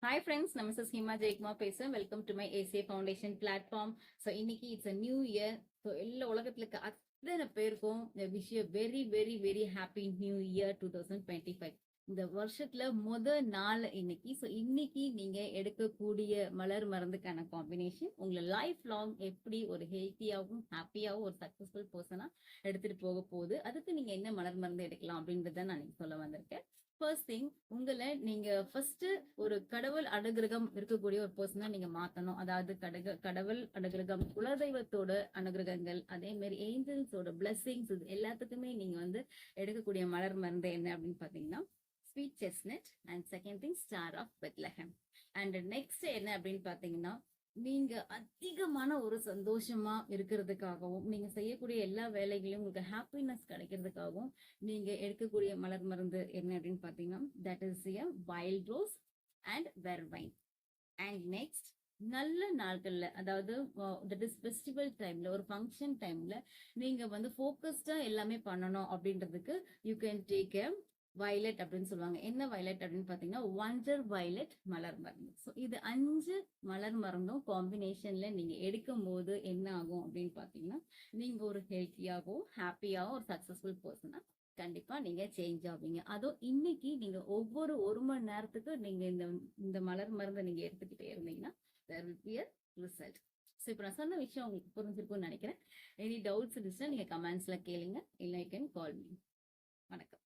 Hi friends, நான் Mrs Hima Jayakumar பேசுறேன். Welcome to my ACA foundation platform. So இன்னைக்கு it's a new year. So எல்லா உலகத்துல இருக்க அத்தனை பேருக்கும் wish you very very very happy new year 2025. இந்த வருஷத்துல நாள் இன்னைக்கு. ஸோ இன்னைக்கு நீங்க எடுக்கக்கூடிய மலர் மருந்துக்கான காம்பினேஷன் உங்களை லைஃப் லாங் எப்படி ஒரு ஹெல்த்தியாகவும் ஹாப்பியாகவும் ஒரு சக்சஸ்ஃபுல் பர்சனா எடுத்துட்டு போக போகுது. அதுக்கு நீங்க என்ன மலர் மருந்து எடுக்கலாம் அப்படின்றத நான் சொல்ல வந்திருக்கேன். ஃபர்ஸ்ட் திங், உங்களை நீங்க ஃபர்ஸ்ட் ஒரு கடவுள் அனுகிரகம் இருக்கக்கூடிய ஒரு பர்சனா நீங்க மாத்தணும். அதாவது கடவுள் அனுகிரகம், குலதெய்வத்தோட அனுகிரகங்கள், அதே மாதிரி ஏஞ்சல்ஸோட பிளெஸிங்ஸ், இது எல்லாத்துக்குமே நீங்க எடுக்கக்கூடிய மலர் மருந்து என்ன அப்படின்னு பாத்தீங்கன்னா sweet chestnut and second thing star of Bethlehem. And next என்ன அப்படின்னு பாத்தீங்கன்னா நீங்க அதிகமான ஒரு சந்தோஷமா இருக்கிறதுக்காகவும் நீங்க செய்யக்கூடிய எல்லா வேலைகளையும் உங்களுக்கு ஹாப்பினஸ் கிடைக்கிறதுக்காகவும் நீங்க எடுக்கக்கூடிய மலர் மருந்து என்ன அப்படின்னு பாத்தீங்கன்னா that is a wild rose and vervain. And next, நல்ல நாட்கள்ல, அதாவது தட் இஸ் ஃபெஸ்டிவல் டைம்ல, ஒரு ஃபங்க்ஷன் டைம்ல நீங்க ஃபோக்கஸ்டா எல்லாமே பண்ணணும் அப்படின்றதுக்கு you can take a violet அப்படின்னு சொல்லுவாங்க. என்ன வயலட் அப்படின்னு பாத்தீங்கன்னா ஒண்டர் வயலட் மலர் மருந்து. ஸோ இது 5 மலர் மருந்தும் காம்பினேஷன்ல நீங்க எடுக்கும் போது என்ன ஆகும் அப்படின்னு பாத்தீங்கன்னா நீங்க ஒரு ஹெல்த்தியாகவும் ஹாப்பியாகவும் ஒரு சக்சஸ்ஃபுல் பர்சனா கண்டிப்பா நீங்க சேஞ்ச் ஆவீங்க. அதுவும் இன்னைக்கு நீங்க ஒவ்வொரு 1 மணி நேரத்துக்கு நீங்க இந்த இந்த மலர் மருந்தை நீங்க எடுத்துக்கிட்டே இருந்தீங்கன்னா there will be a result. So இப்போ நான் சொன்ன விஷயம் உங்களுக்கு புரிஞ்சிருக்கும்னு நினைக்கிறேன். எனி டவுட்ஸ் இருந்துச்சுன்னா நீங்க கமெண்ட்ஸ்ல கேளுங்க, இல்லை யூ கேன் கால் மீ. வணக்கம்.